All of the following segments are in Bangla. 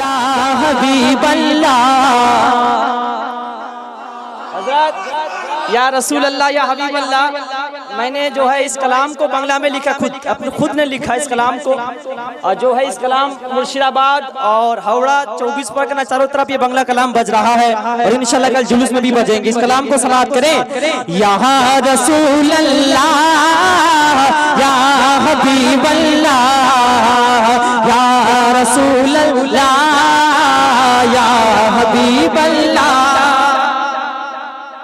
या हबीब अल्लाह। हज़रत या रसूल अल्लाह या हबीब अल्लाह, मैंने जो है इस कलाम को बांग्ला में लिखा, खुद ने लिखा इस कलाम को। और जो है इस कलाम मुर्शिदाबाद और हावड़ा 24 परगना चारों तरफ ये बांग्ला कलाम बज रहा है और इंशाल्लाह कल जुलूस में भी बजेंगे। इस कलाम को समाअत करें। या रसूल अल्लाह या हबीब अल्लाह, या रसूल अल्लाह या हबीब अल्लाह।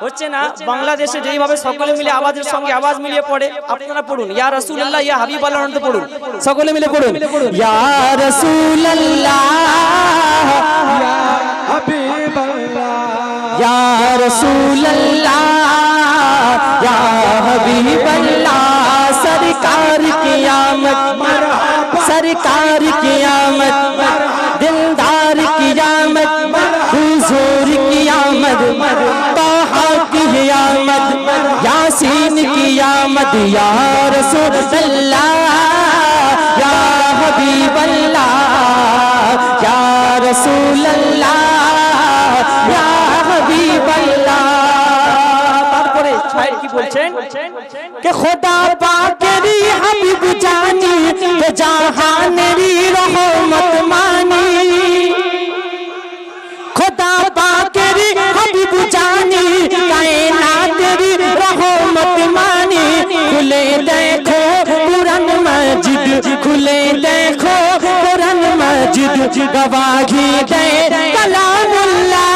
হচ্ছে না বাংলাদেশে যেইভাবে সকলে মিলে আওয়াজের সঙ্গে আওয়াজ মিলিয়ে পড়ে, আপনারা পড়ুন ইয়া রাসূলুল্লাহ ইয়া হাবিবাল্লাহ অন্তত পড়ুন, সকলে মিলে পড়ুন या रसूल अल्लाह या हबीब अल्लाह, या रसूल अल्लाह या हबीब अल्लाह। सरकार की आमद सरकार की आमद, दिलदार की आमद, हुजूर की आमद, ताहा की आमद, यासीन की आमद। या रसूल अल्लाह या हबीब अल्लाह, या रसूल अल्लाह या हबीब अल्लाह। তারপরে শায়ের কি বলছেন कि खुदा पाकेरी हबीब जानी, के जहानेरी रहमत मानी। खुदा पाकेरी हबीब जानी, कायनातेरी रहमत मानी। खुले देखो कुरान मजिद, खुले देखो कुरान मजिद, गवाही दे कलामुल्लाह।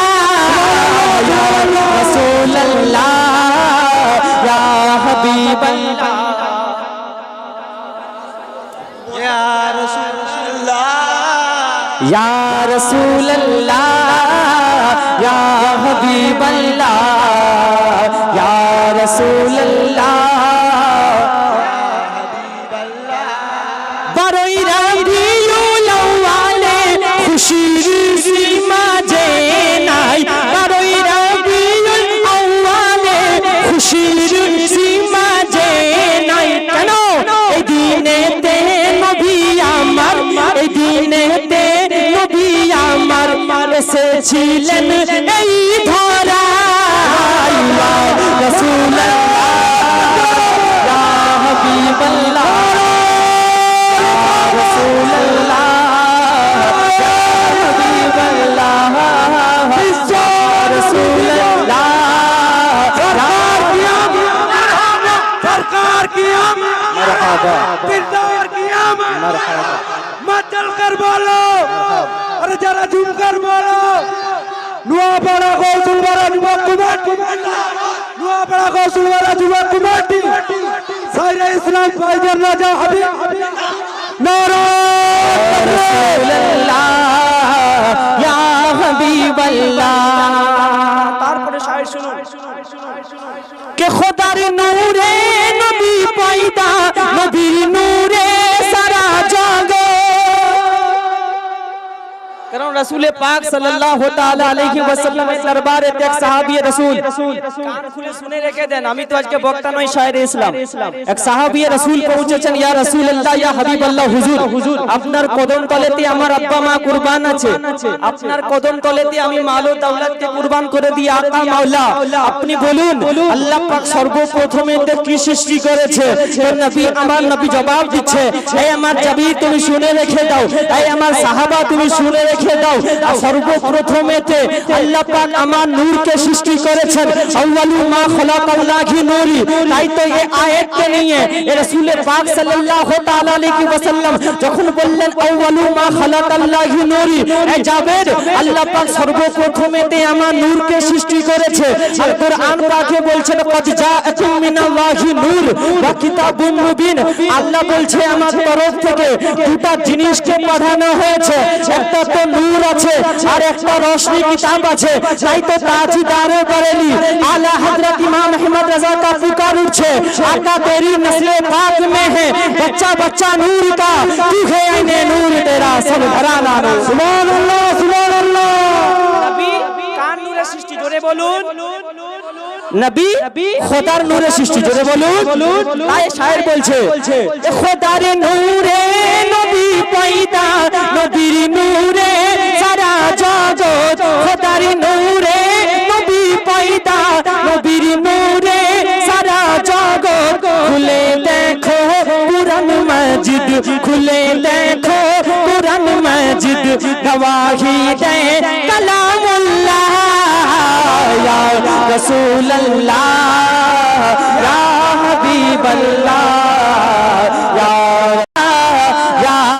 या रसूल अल्लाह या हबीब अल्लाह, या रसूल अल्लाह या रसूल अल्लाह या हबीब अल्लाह, या रसूल अल्लाह। बरोई रंगील वाले खुशीर सीमा जे नाई, बरोई रंगील वाले खुशीर सीमा जे नाई। केनो ए दिनेते नबी আমার, এই দিনেতে নবী আমার এসেছিলেন এই ধরায়। ইয়া রাসূলুল্লাহ ইয়া হাবিবাল্লাহ, ইয়া রাসূলুল্লাহ ইয়া হাবিবাল্লাহ, ইয়া রাসূলুল্লাহ। सरकार की आमद, मरहबा दिलदार की आमद, मरहबा। मत चल कर बोलो, अरे जरा झूम कर बोलो। नुआपाड़ा गौसुलवाड़ा जुमा कमेटी, नुआपाड़ा गौसुलवाड़ा जुमा कमेटी, सारे इस्लाम भाईजान राजा हबीब नारा रसूलुल्लाह या हबीबल्लाह। তারপরে শায়ের শুনুন के खुदार नूरे नबी पैदा, नबीर नूरे सारा जगत। কারণ রাসূল পাক সাল্লাল্লাহু তাআলা আলাইহি ওয়াসাল্লাম এর দরবারে এক সাহাবী রাসূল, কান খুলে শুনে রেখে দেন, আমি তো আজকে বক্তা নই, শায়ের ইসলাম। এক সাহাবী রাসূল পৌঁছেছেন, ইয়া রাসূলুল্লাহ ইয়া হাবিবাল্লাহ, হুজুর আপনার কদম তলেতে আমার আব্বা মা কুরবান আছে, আপনার কদম তলেতে আমি মাল ও দৌলতকে কুরবান করে দিই আকা মাওলা, আপনি বলুন আল্লাহ পাক সর্বপ্রথমে কি সৃষ্টি করেছে। নবী আমার নবী জবাব দিচ্ছে, এই আমার জাবি তুমি শুনে রেখে দাও, এই আমার সাহাবা তুমি শুনে রেখে দাও। সর্বপ্রথমেতে আল্লাহ পাক আমার নূরকে সৃষ্টি করেছেন, আউয়ালু মা খলাকাল্লাহি নূরি। তাই তো এই আয়াতকে নিয়ে রাসূল পাক সাল্লাল্লাহু তাআলা আলাইহি ওয়াসাল্লাম যখন বললেন আউয়ালু মা খলাকাল্লাহি নূরি, এই জাবের আল্লাহ পাক সর্বপ্রথমেতে আমার নূরকে সৃষ্টি করেছে। আর কোরআন পাকে বলছেন কদ জাআকুম মিনাল্লাহি নূর ওয়া কিতাবুম মুবিন। আল্লাহ বলছে আমার তরফ থেকে দুটো জিনিসকে পাঠানো হয়েছে, একটা তো নূর আছে আর একটা রোশনি কিতাব আছে। তাই তো তাজদারে বরেলি আলা হযরত ইমাম আহমদ रजा का पुकार उठे, आका तेरी नस्ले पाक में है बच्चा बच्चा नूर का, तू है आईने नूर तेरा सब घराना नूर। सुभान अल्लाह सुभान अल्लाह। নবী কার নূরে সৃষ্টি, জোরে বলুন। নবী খোদার নূরে সৃষ্টি, জোরে বলুন। তাই শায়ের বলছে খোদার নূরে নবী পয়দা, নবীর নূরে खुले देखो कुरान मजिद गवाही दे कलामुल्लाह या रसूल अल्लाह